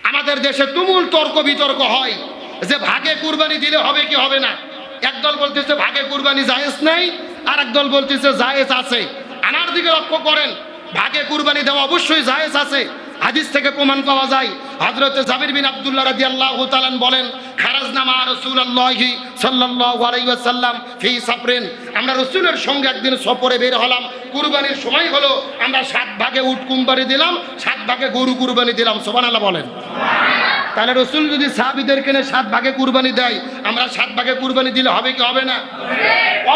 আমাদের দেশে তুমুল তর্ক বিতর্ক হয় যে ভাগে কুরবানি দিলে হবে কি হবে না। একদল বলতেছে ভাগে কুরবানি জায়েজ নাই, আর একদল বলতেছে জায়েজ আছে। আমার দিকে লক্ষ্য করেন, ভাগে কুরবানি দেওয়া অবশ্যই জায়েজ আছে। হাদিস থেকে প্রমাণ পাওয়া যায়, হযরত জাবির বিন আব্দুল্লাহ রাদিয়াল্লাহু তাআলা বলেন, খারাজনা মা রাসূলুল্লাহি সাল্লাল্লাহু আলাইহি ওয়াসাল্লাম ফি সাফরিন, আমরা রাসূলের সঙ্গে একদিন সফরে বের হলাম। কুরবানির সময় হলো, আমরা 7 ভাগে উট কুরবানি দিলাম, 7 ভাগে গরু কুরবানি দিলাম। সুবহানাল্লাহ বলেন। তাহলে রাসূল যদি সাহাবীদেরকে নিয়ে 7 ভাগে কুরবানি দেয়, আমরা 7 ভাগে কুরবানি দিলে হবে কি হবে না?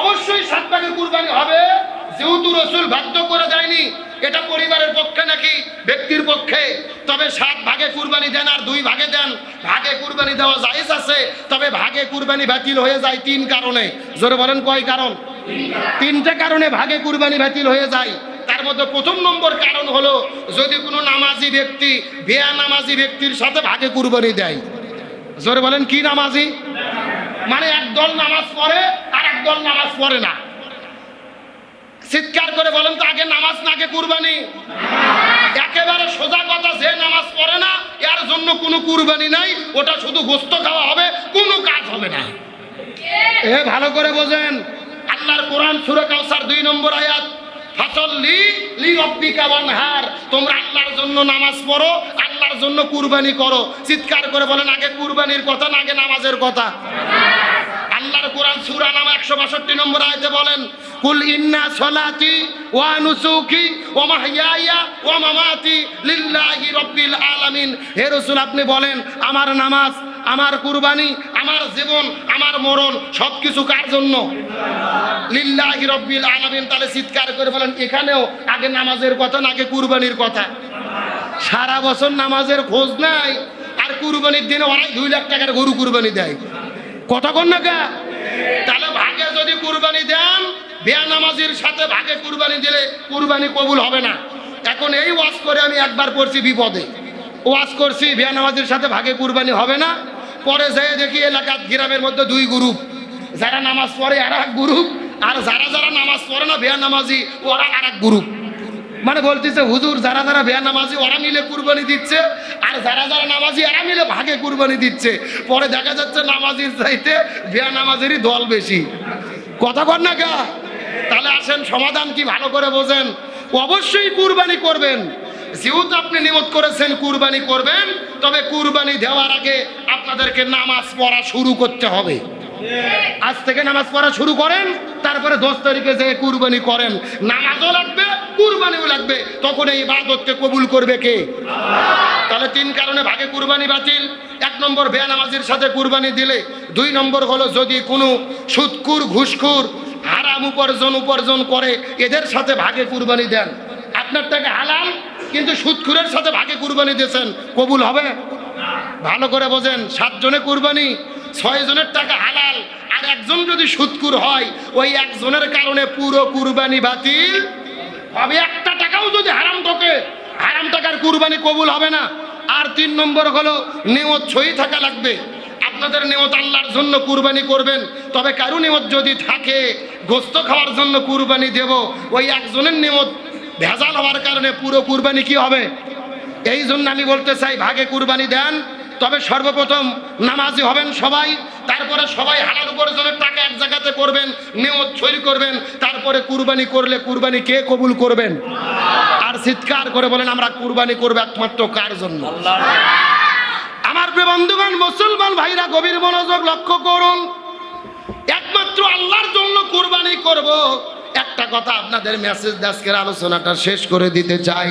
অবশ্যই 7 ভাগে কুরবানি হবে। যেহেতু রাসূল বাধ্য করে দেয়নি, এটা পরিবারের পক্ষে নাকি ব্যক্তির পক্ষে, তবে 7 ভাগে কুরবানি দেন আর 2 ভাগে দেন, ভাগে কুরবানি দেওয়া জায়েজ আছে। তবে ভাগে কুরবানি বাতিল হয়ে যায় 3 কারণে। জোরে বলেন কয় কারণ? 3টে কারণে ভাগে কুরবানি বাতিল হয়ে যায়। তার মধ্যে প্রথম নম্বর কারণ হলো, যদি কোনো নামাজি ব্যক্তি বেয়ানামাজি ব্যক্তির সাথে ভাগে কুরবানি দেয়। জোরে বলেন কি নামাজি? মানে একদল নামাজ পড়ে আর একদল নামাজ পড়ে না। চিৎকার করে বলেন তো, আগে নামাজ না আগে কুরবানি? একেবারে সোজা কথা, যে নামাজ পড়ে না এর জন্য কোনো কুরবানি নাই, ওটা শুধু গোশত খাওয়া হবে, কোনো কাজ হবে না। এ ভালো করে বোঝেন। আল্লাহর কোরআন সূরা কাউসার 2 নম্বর আয়াত, ফাসাল্লি লিরাব্বিকা ওয়ানহার, তোমরা আল্লাহর জন্য নামাজ পড়ো, আল্লাহর জন্য কুরবানি করো। চিৎকার করে বলেন, আগে কুরবানির কথা না আগে নামাজের কথা? আল্লাহর কোরআন সূরা নাম 162 নম্বর আয়াতে বলেন, কুল ইন্না সলাতি ওয়া নুসুকি ওয়া মাহইয়ায়া ওয়া মামাতি লিল্লাহি রাব্বিল আলামিন। হে রাসূল, আপনি বলেন, আমার নামাজ, আমার কুরবানি, আমার জীবন, আমার মরণ সবকিছু কার জন্য? লিল্লাহি রাব্বিল আলামিন। তাহলে চিৎকার করে বলেন, এখানেও আগে নামাজের কথা না আগে কুরবানির কথা? সারা বছর নামাজের খোঁজ নাই, আর কুরবানির দিনে ওরাই 2 লাখ টাকার গরু কুরবানি দেয়। কথা কন না কা? তাহলে ভাগে যদি কুরবানি দেন, বেয়ানামাজির সাথে ভাগে কুরবানি দিলে কুরবানি কবুল হবে না। এখন এই ওয়াজ করে আমি একবার পড়ছি বিপদে, ওয়াজ করছি বেয়ানামাজির সাথে ভাগে কুরবানি হবে না। পরে যেয়ে দেখি এলাকার গ্রামের মধ্যে 2 গ্রুপ, যারা নামাজ পড়ে আর এক গ্রুপ, আর যারা যারা নামাজ পড়ে না বেয়ানামাজি ওরা আর এক গ্রুপ। মানে বলতেছে, হুজুর যারা যারা বেয়ানামাজি ওরা মিলে কুরবানি দিচ্ছে, আর যারা যারা নামাজি এরা মিলে ভাগে কুরবানি দিচ্ছে। পরে দেখা যাচ্ছে নামাজির চাইতে বেয়ানামাজেরই দল বেশি। কথা কর না কা? তাহলে আসেন সমাধান কি ভালো করে বোঝেন। অবশ্যই কুরবানি করবেন, যেহেতু আপনি নিয়ত করেছেন কুরবানি করবেন, তবে কুরবানি দেওয়ার আগে আপনাদেরকে নামাজ পড়া শুরু করতে হবে। আজ থেকে নামাজ পড়া শুরু করেন, তারপরে 10 তারিখে যে কুরবানি করেন। নামাজও লাগবে, কুরবানিও লাগবে, তখন এই ইবাদতকে কবুল করবে কে? তাহলে 3 কারণে ভাগে কুরবানি বাতিল। 1 নম্বর, বেয়ানামাজির সাথে কুরবানি দিলে। 2 নম্বর হলো, যদি কোনো সুদখোর, ঘুষখোর, হারাম উপার্জন করে এদের সাথে ভাগে কুরবানি দেন। আপনার টাকা হালাল, কিন্তু সুদখোরের সাথে ভাগে কুরবানি দিয়েছেন, কবুল হবে? ভালো করে বোঝেন। 7 জনে কুরবানি, 6 জনের টাকা হালাল, আর একজন যদি সুদখোর হয়, ওই একজনের কারণে পুরো কুরবানি বাতিল হবে। 1টা টাকাও যদি হারাম ঢোকে, হারাম টাকার কুরবানি কবুল হবে না। আর 3 নম্বর হলো, নিয়ত সহি থাকা লাগবে। আপনাদের নিয়ত আল্লাহর জন্য কুরবানি করবেন, তবে কারো নিয়ত যদি থাকে গোশত খাওয়ার জন্য কুরবানি দেব, ওই একজনের নিয়ত ভেজাল হওয়ার কারণে পুরো কুরবানি কি হবে? এই জন্য আমি বলতে চাই, ভাগে কুরবানি দেন, তবে সর্বপ্রথম নামাজি হবেন সবাই, তারপরে সবাই হালাল উপার্জনের টাকা এক জায়গাতে করবেন, নিয়ত সহি করবেন, তারপরে কুরবানি করলে কুরবানি কে কবুল করবেন? আর চিৎকার করে বলেন, আমরা কুরবানি করব একমাত্র কার জন্য? আমার প্রিয় বন্ধুগণ, মুসলমান ভাইরা, গভীর মনোযোগ লক্ষ্য করুন। একমাত্র আল্লাহর জন্য কুরবানি করব। একটা কথা আপনাদের মেসেজ আজকের আলোচনাটা শেষ করে দিতে চাই।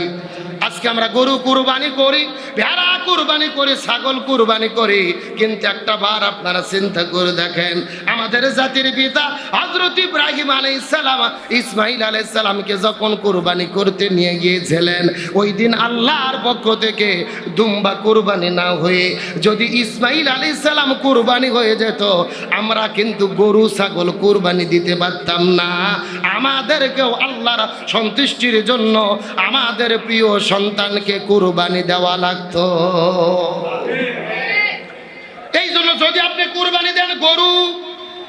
আজকে আমরা গরু কুরবানি করি, ভেড়া কুরবানি করি, ছাগল কুরবানি করি, কিন্তু একটা বার আপনারা চিন্তা করে দেখেন, আমাদের জাতির পিতা হযরত ইব্রাহিম আলাইহিস সালাম ইসমাঈল আলাইহিস সালামকে যখন কুরবানি করতে নিয়ে গিয়েছিলেন, ওই দিন আল্লাহর পক্ষ থেকে দুম্বা কুরবানি না হয়ে যদি ইসমাঈল আলাইহিস সালাম কুরবানি হয়ে যেত, আমরা কিন্তু গরু ছাগল কুরবানি দিতে পারতাম না। আমাদেরকেও আল্লাহর সন্তুষ্টির জন্য আমাদের প্রিয় সন্তানকে কুরবানি দেওয়া লাগতো। এই জন্য যদি আপনি কুরবানি দেন গরু,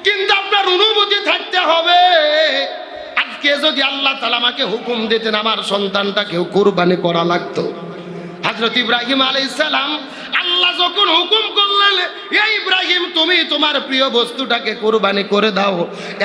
কিন্তু আপনার অনুভূতি থাকতে হবে। আজকে যদি আল্লাহ তাআলা আমাকে হুকুম দিতেন আমার সন্তানটাকেও কুরবানি করা লাগতো, হযরত ইব্রাহিম আলাইহিস সালাম আল্লাহ যখন হুকুম করলেন, এই ইব্রাহিম তুমি তোমার প্রিয় বস্তুটাকে কুরবানি করে দাও,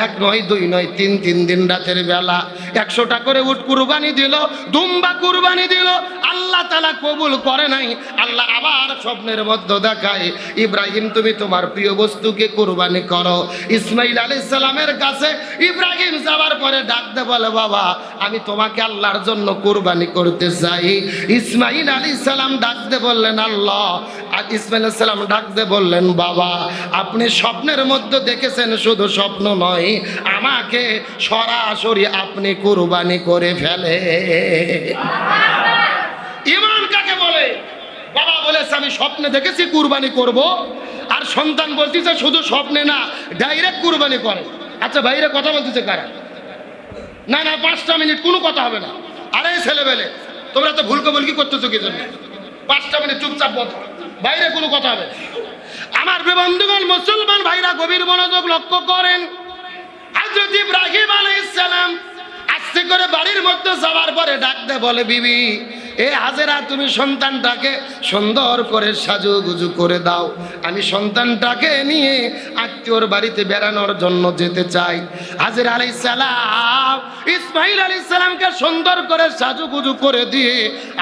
1 নয় 2 নয় 3 দিন রাতের বেলা 100টা করে উট কুরবানি দিল, দুম্বা কুরবানি দিল। আল্লাহ তাআলা কবুল করে নাই। আল্লাহ আবার স্বপ্নের মধ্যে দেখায়, ইব্রাহিম তুমি তোমার প্রিয় বস্তুকে কুরবানি করো। ইসমাইল আলাইহিস সালামের কাছে ইব্রাহিম যাওয়ার পরে ডাকতে বলে, বাবা আমি তোমাকে আল্লাহর জন্য কুরবানি করতে চাই। ইসমাইল আলাইহিস সালাম ডাকতে বললেন আল্লাহ, আর ইসমাইল আলাইহিস সালাম ডাকতে বললেন, বাবা আপনি স্বপ্নের মধ্যে দেখেছেন, শুধু স্বপ্ন নয়, আমাকে সরাসরি আপনি কুরবানি করে ফেলে। ঈমান কাকে বলে? বাবা বলেছে আমি স্বপ্নে দেখেছি কুরবানি করব, আর সন্তান বলতেছে শুধু স্বপ্নে না, ডাইরেক্ট কুরবানি করে। আচ্ছা বাইরে কথা বলতেছে কারা? না না 5টা মিনিট কোনো কথা হবে না। আরে ছেলেবেলে তোমরা তো ভুলকে ভুলকি করতেছো কি জন্য? 5টা মিনিট চুপচাপ বসো, বাইরে কোনো কথা হবে। আমার বন্ধুগণ মুসলমান ভাইরা গভীর মনোযোগ লক্ষ্য করেন। হযরত ইব্রাহিম আলাইহিস সালাম আস্তে করে বাড়ির মধ্যে যাওয়ার পরে ডাকতে বলে, বিবি এ হাজেরা তুমি সন্তানটাকে সুন্দর করে সাজুগুজু করে দাও, আমি সন্তানটাকে নিয়ে আত্মীয়র বাড়িতে বেড়ানোর জন্য যেতে চাই। হাজেরা আলাইহিস সালাম ইসমাইল আলাইহিস সালামকে সুন্দর করে সাজুগুজু করে দিয়ে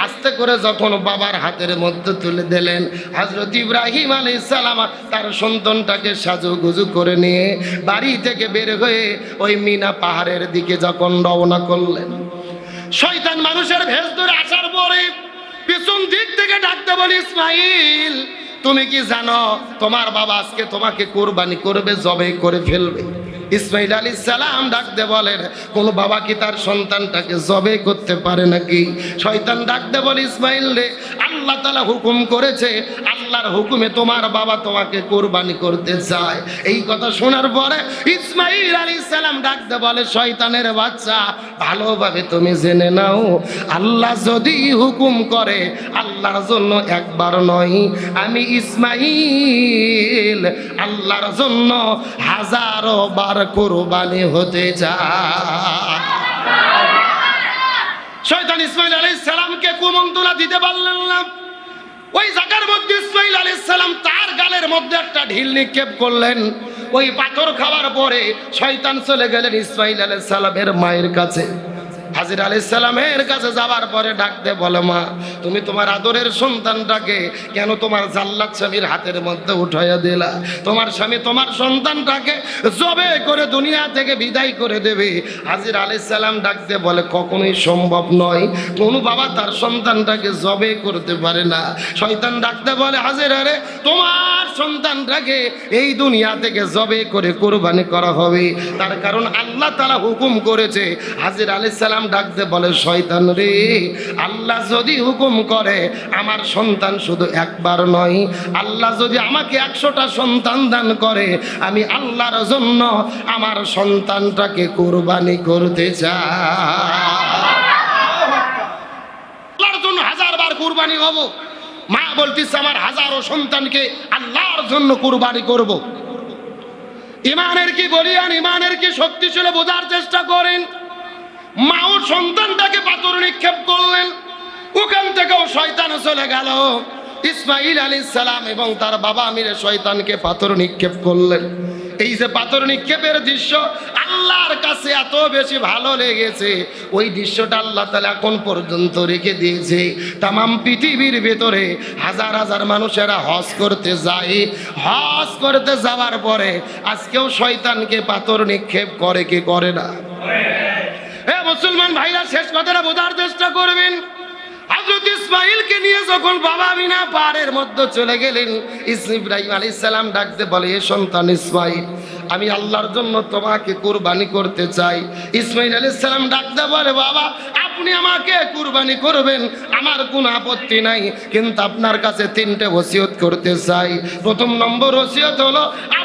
আস্তে করে যখন বাবার হাতের মধ্যে তুলে দিলেন, হযরত ইব্রাহিম আলাইহিস সালাম তার সন্তানটাকে সাজুগুজু করে নিয়ে বাড়ি থেকে বের হয়ে ওই মিনা পাহাড়ের দিকে যখন রওনা করলেন, শয়তান মানুষের ভেষ ধরে আসার পরে পিছন দিক থেকে ডাকতে বলে, ইসমাইল তুমি কি জানো তোমার বাবা আজকে তোমাকে কুরবানি করবে, জবে করে ফেলবে। ইসমাইল আলাইহিস সালাম ডাকতে বলেন, কোন বাবা কি তার সন্তানটাকে জবে করতে পারে নাকি? শয়তান ডাকতে বলে, ইসমাইল রে আল্লাহ তাআলা হুকুম করেছে, আল্লাহর হুকুমে তোমার বাবা তোমাকে কুরবানি করতে চায়। এই কথা শোনার পরে ইসমাইল আলাইহিস সালাম ডাকতে বলে, শয়তানের বাচ্চা ভালোভাবে তুমি জেনে নাও, আল্লাহ যদি হুকুম করে আল্লাহর জন্য একবার নয়, আমি ইসমাইল আল্লাহর জন্য হাজারো বার কুরবানি হতে চায়। শয়তান ইসমাইল আলাইহিস সালামকে কুমন্ত্রণা দিতে পারলেন না। ওই জায়গার মধ্যে ইসমাইল আলাইহিস সালাম তার গালের মধ্যে একটা ঢিল নিক্ষেপ করলেন। ওই পাথর খাওয়ার পরে শয়তান চলে গেলেন ইসমাইল আলাইহিস সালামের মায়ের কাছে। হাজেরা আলাইহিস সালামের কাছে যাওয়ার পরে ডাকতে বলে, মা তুমি তোমার আদরের সন্তানটাকে কেন তোমার জাল্লাদ স্বামীর হাতের মধ্যে উঠাইয়া দিলা? তোমার স্বামী তোমার সন্তানটাকে জবে করে দুনিয়া থেকে বিদায় করে দেবে। হাজেরা আলাইহিস সালাম ডাকতে বলে, কখনোই সম্ভব নয়, কোনো বাবা তার সন্তানটাকে জবে করতে পারে না। শয়তান ডাকতে বলে, হাজেরা রে তোমার সন্তানটাকে এই দুনিয়া থেকে জবে করে কুরবানি করা হবে, তার কারণ আল্লাহ তাআলা হুকুম করেছে। হাজেরা আলাইহিস সালাম ডাকতে বলে, শয়তান রে আল্লাহ যদি হুকুম করে আমার সন্তান শুধু একবার নয়, আল্লাহ যদি আমাকে 100টা সন্তান দান করে, আমি আল্লাহর জন্য আমার সন্তানটাকে কুরবানি করতে চাই। আল্লাহর জন্য 1000 বার কুরবানি হব। মা বলতেছে আমার হাজারো সন্তানকে আল্লাহর জন্য কুরবানি করব। ইমানের কি বলিয়ান, ইমানের কি শক্তি ছিল বোঝার চেষ্টা করেন। মাও সন্তানটাকে পাথর নিক্ষেপ করলেন, ওখান থেকেও শয়তান চলে গেল। ইসমাইল আলাইহিস সালাম এবং তার বাবা মিলে শয়তানকে পাথর নিক্ষেপ করলেন। এই যে পাথর নিক্ষেপের দৃশ্য আল্লাহর কাছে এত বেশি ভালো লেগেছে, ওই দৃশ্যটা আল্লাহ তাআলা এখন পর্যন্ত রেখে দিয়েছে। তামাম পৃথিবীর ভেতরে হাজার হাজার মানুষেরা হজ করতে যায়, হজ করতে যাওয়ার পরে আজকেও শয়তানকে পাথর নিক্ষেপ করে কি করে না? হে মুসলমান ভাইরা, শেষ কথাটা বোঝার চেষ্টা করবেন। হযরত ইসমাইলকে নিয়ে যখন বাবা মিনা পাহাড়ের মধ্যে চলে গেলেন, ইব্রাহিম আলাইহিস সালাম ডাকতে বলে, এ সন্তান ইসমাইল আমি আল্লাহর জন্য তোমাকে কুরবানি করতে চাই। ইসমাইল আলাইহিস সালাম ডাকতে বলে, বাবা আপনি আমাকে কুরবানি করবেন, আমার কোনো আপত্তি নাই, কিন্তু আপনার কাছে 3টে ওসিয়ত করতে চাই। প্রথম নম্বর ওসিয়ত হলো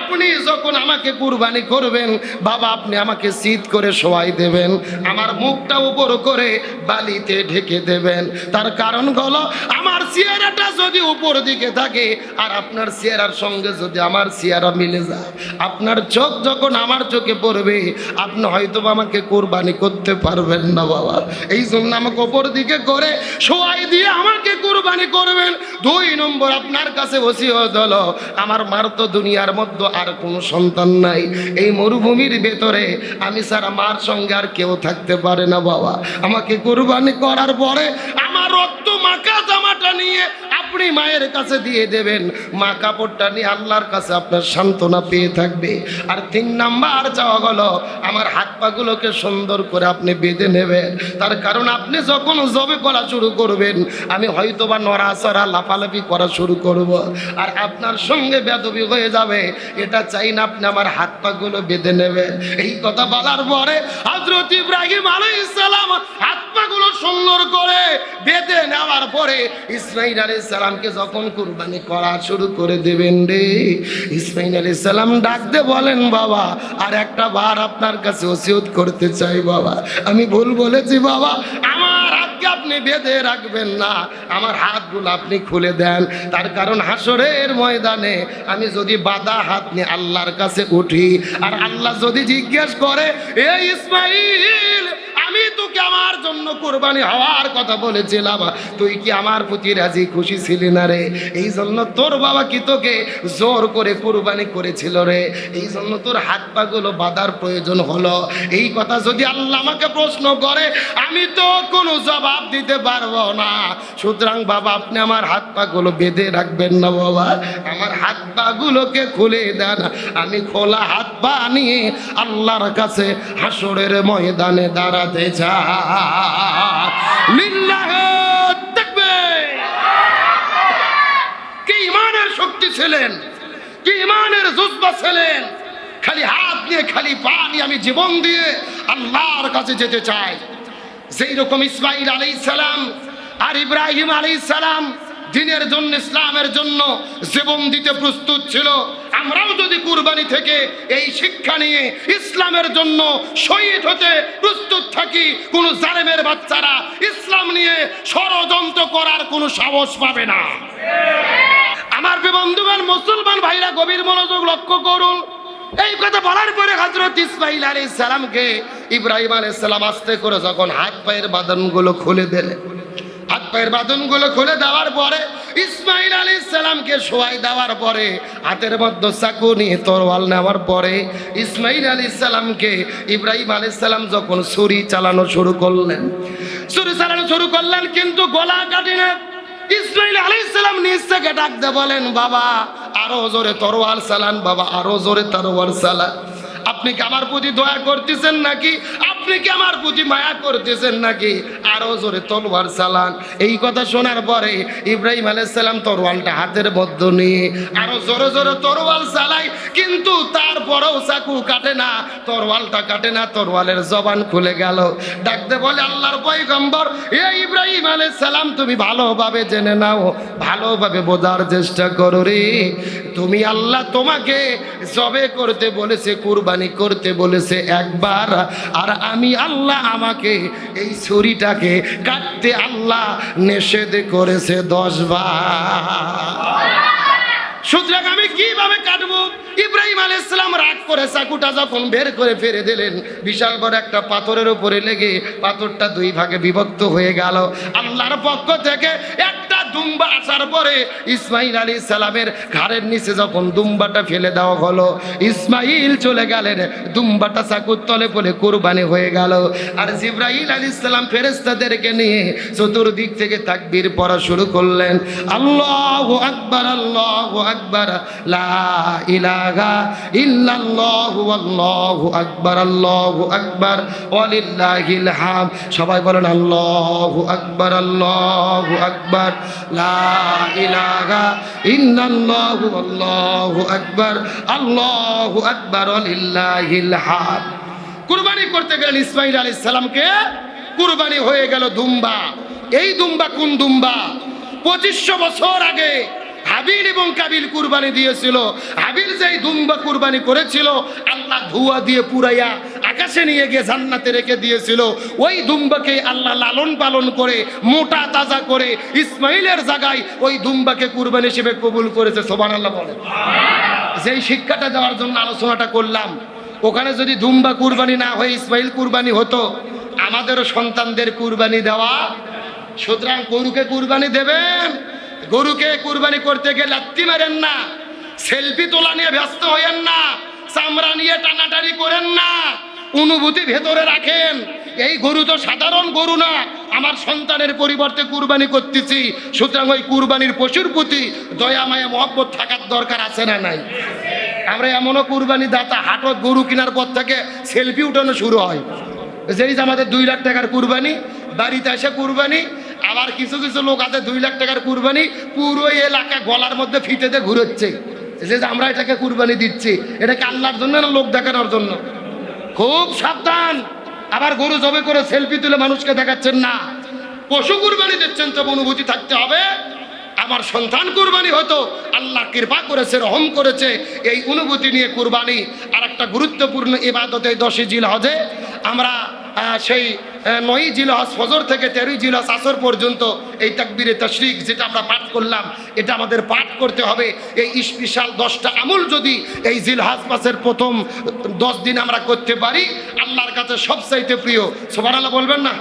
আপনি যখন আমাকে কুরবানি করবেন বাবা, আপনি আমাকে শীত করে শোয়াই দেবেন, আমার মুখটা উপর করে বালিতে ঢেকে দেবেন। তার কারণ হলো আমার চেহারাটা যদি উপর দিকে থাকে আর আপনার চেহারার সঙ্গে যদি আমার চেহারা মিলে যায়, আপনার চোখ যখন আমার চোখে পড়বে আপনি হয়তো আমাকে কুরবানি করতে পারবেন না বাবা। এই জন্য আমাকে উপর দিকে করে শোয়াই দিয়ে আমাকে কুরবানি করবেন। 2 নম্বর আপনার কাছে ওসিয়ত হলো, আমার মার তো দুনিয়ার মধ্যে আর কোনো সন্তান নাই, এই মরুভূমির ভেতরে আমি ছাড়া মার সঙ্গে আর কেউ থাকতে পারে না বাবা। আমাকে কুরবানি করার পরে আমার রক্ত মাখা জামাটা নিয়ে আপনি মায়ের কাছে দিয়ে দেবেন, মা কাপড়টা নিয়ে আল্লাহর কাছে আপনার সান্ত্বনা পেয়ে থাকবে। আর 3 নাম্বার চাওয়া হলো আমার হাত পাগুলোকে সুন্দর করে আপনি বেঁধে নেবেন। তার কারণ আপনি যখন জবে করা শুরু করবেন আমি হয়তো বা নড়াচড়া লাফালাফি করা শুরু করব, আর আপনার সঙ্গে বেদবি হয়ে যাবে। এটা চাই না, আপনি আমার হাত পাগুলো বেঁধে নেবেন। এই কথা বলার পরে হযরত ইব্রাহিম আলাইহিস সালাম হাত পাগুলো সুন্দর করে বেঁধে নেওয়ার পরে ইসমাঈল আলাইহিস সালামকে যখন কুরবানি করা শুরু করে দেবেন রে, ইসমাঈল আলাইহিস সালাম ডাকতে বলেন, বাবা আর একটা বার আপনার কাছে ওসিয়ত করতে চাই বাবা, আমি ভুল বলেছি বাবা, আমার হাতকে আপনি বেঁধে রাখবেন না, আমার হাতগুলো আপনি খুলে দেন। তার কারণ হাসরের ময়দানে আমি যদি বাঁধা হাত নিয়ে আল্লাহর কাছে উঠি আর আল্লাহ যদি জিজ্ঞেস করে, এই ইসমাঈল আমি তোকে আমার জন্য কুরবানি হওয়ার কথা বলেছিলাম, তুই কি আমার প্রতি রাজি খুশি ছিলি না রে? এই জন্য তোর বাবা কি তোকে জোর করে কুরবানি করেছিল রে, এই জন্য তোর হাত পাগুলো বাঁধার প্রয়োজন হলো। এই কথা যদি আল্লাহ আমাকে প্রশ্ন করে আমি তো কোনো জবাব দিতে পারবো না। সুতরাং বাবা আপনি আমার হাত পাগুলো বেঁধে রাখবেন না বাবা, আমার হাত পাগুলোকে খুলে দেন, আমি খোলা হাত পা নিয়ে আল্লাহর কাছে হাসরের ময়দানে দাঁড়াতে চাই। লিল্লাহি তাকবীর। কি ইমানের শক্তি ছিলেন, কি ইমানের জজবা ছিলেন, খালি হাত নিয়ে খালি পা নিয়ে আমি জীবন দিয়ে আল্লাহর কাছে যেতে চাই। যেই রকম ইসমাঈল আলাইহিস সালাম আর ইব্রাহিম আলাইহিস সালাম দিনের জন্য ইসলামের জন্য জীবন দিতে প্রস্তুত ছিল, আমরাও যদি কুরবানি থেকে এই শিক্ষা নিয়ে ইসলামের জন্য শহীদ হতে প্রস্তুত থাকি, কোন জালেমের বাচ্চারা ইসলাম নিয়ে ষড়যন্ত্র করার কোনো সাহস পাবে না। আমার বন্ধুগণ মুসলমান ভাইরা গভীর মনোযোগ লক্ষ্য করুন। এই কথা বলার পরে হযরত ইসমাঈল আলাইহিস সালামকে ইব্রাহিম আলাইহিস সালাম আস্তে করে যখন হাত পায়ের বাঁধনগুলো খুলে দিলেন, হাত পায়ের বাঁধনগুলো খুলে দেওয়ার পরে ইসমাঈল আলাইহিস সালামকে শোয়াই দেওয়ার পরে হাতের মধ্যে চাকু নিয়ে তরোয়াল নেওয়ার পরে ইসমাঈল আলাইহিস সালামকে ইব্রাহিম আলাইহিস সালাম যখন ছুরি চালানো শুরু করলেন, ছুরি চালানো শুরু করলেন কিন্তু গলা কাটে না। ইসমাঈল আলাইহিস সালাম নিজ থেকে ডাকতে বলেন, বাবা আরো জোরে তরোয়াল চালান, বাবা আরো জোরে তরোয়াল চালান। আপনি কি আমার প্রতি দয়া করতেছেন নাকি, আপনি কি আমার প্রতি মায়া করতেছেন নাকি, আরো জোরে তলোয়ার চালান। এই কথা শোনার পরে ইব্রাহিম আলাইহিস সালাম তরোয়ালটা হাতের মধ্যে নিয়ে আরো জোরে জোরে তরোয়াল চালাই, কিন্তু তারপরেও চাকু কাটে না, তরোয়ালটা কাটে না, তরোয়ালের জবান খুলে গেল। ডাকতে বলে, আল্লাহর পয়গম্বর এ ইব্রাহিম আলাইহিস সালাম তুমি ভালোভাবে জেনে নাও, ভালোভাবে বোঝার চেষ্টা করো রে, তুমি আল্লাহ তোমাকে জবে করতে বলেছে, কুরবানি করতে বলেছে একবার, আর আমি আল্লাহ আমাকে এই ছুরিটাকে কাটতে আল্লাহ নিষেধ করেছে 10 বার। সুতরাং আমি কিভাবে কাটবো? ইব্রাহিম আলাইহিস সালাম রাগ করে চাকুটা যখন বের করে ফেলে দিলেন, বিশাল বড় একটা পাথরের উপরে লেগে পাথরটা 2 ভাগে বিভক্ত হয়ে গেল। আল্লাহর পক্ষ থেকে একটা দুম্বা আসার পরে ইসমাঈল আলাইহিস সালামের ঘাড়ের নিচে যখন দুম্বাটা ফেলে দেওয়া হলো, ইসমাঈল চলে গেলেন, দুম্বাটা চাকুর তলে পড়ে কুরবানি হয়ে গেল। আর জিবরাইল আলাইহিস সালাম ফেরেশতাদেরকে নিয়ে চতুর্দিক থেকে তাকবীর পড়া শুরু করলেন, আল্লাহু আকবার, আল্লাহু আকবার, লা ইলাহা ইল্লাল্লাহু আল্লাহু আকবার, আল্লাহু আকবার ওয়ালিল্লাহিল হামদ। সবাই বলেন আল্লাহু আকবার, আল্লাহু আকবার, লা ইলাহা ইল্লাল্লাহু আল্লাহু আকবার, আল্লাহু আকবার ওয়ালিল্লাহিল হামদ। কুরবানি করতে গেলেন ইসমাঈল আলাইহিস সালামকে, কুরবানি হয়ে গেল দুম্বা। এই দুম্বা কোন দুম্বা? 2500 বছর আগে হাবিল এবং কাবিল কুরবানি দিয়েছিল। হাবিল যেই দুম্বা কুরবানি করেছিল, আল্লাহ ধোঁয়া দিয়ে পুরাইয়া আকাশে নিয়ে গিয়ে জান্নাতে রেখে দিয়েছিল। ওই দুম্বাকে আল্লাহ লালন পালন করে মোটা তাজা করে ইসমাইলের জায়গায় ওই দুম্বাকে কুরবানি হিসেবে কবুল করেছে। সুবহানাল্লাহ বলে। যেই শিক্ষাটা দেওয়ার জন্য আলোচনাটা করলাম, ওখানে যদি দুম্বা কুরবানি না হয়ে ইসমাইল কুরবানি হতো, আমাদেরও সন্তানদের কুরবানি দেওয়া। সুতরাং গরুকে কুরবানি দেবেন, গরুকে কুরবানি করতে গিয়ে লাত্তি মারেন না, সেলফি তোলা নিয়ে ব্যস্ত হয়েন না, চামড়া নিয়ে টানাটানি করেন না, অনুভূতি ভেতরে রাখেন। এই গরু তো সাধারণ গরু না, আমার সন্তানের পরিবর্তে কুরবানি করতেছি। সুতরাং ওই কুরবানির পশুর প্রতি দয়া মায়া মহব্বত থাকার দরকার আছে না নাই? আমরা এমনও কুরবানি দাতা, হাটত গরু কেনার পর থেকে সেলফি উঠানো শুরু হয়। যেই যে আমাদের 2 লাখ টাকার কুরবানি, বাড়িতে এসে কুরবানি। আবার কিছু কিছু লোক আছে 2 লাখ টাকার কুরবানি পুরো এলাকা গলার মধ্যে ফিতেতে ঘুরোচ্ছে, যে আমরা এটাকে কুরবানি দিচ্ছি। এটাকে আল্লাহর জন্য না লোক দেখানোর জন্য? খুব সাবধান। আবার গরু জবে করে সেলফি তুলে মানুষকে দেখাচ্ছেন না। পশু কুরবানি দিচ্ছেন তো অনুভূতি থাকতে হবে। আমার সন্তান কুরবানি হতো, আল্লাহ কৃপা করেছে, রহম করেছে, এই অনুভূতি নিয়ে কুরবানি। আর একটা গুরুত্বপূর্ণ ইবাদত এই 10ই জিলহজে আমরা সেই 9ই জিলহজ ফজর থেকে 13ই জিলহজ আসর পর্যন্ত এই তাকবীরে তাশরিক যেটা আমরা পাঠ করলাম, এটা আমাদের পাঠ করতে হবে। এই স্পেশাল 10টা আমল যদি এই জিলহজ মাসের প্রথম 10 দিন আমরা করতে পারি, আল্লাহর কাছে সবচাইতে প্রিয়। সুবহানাল্লাহ বলবেন না?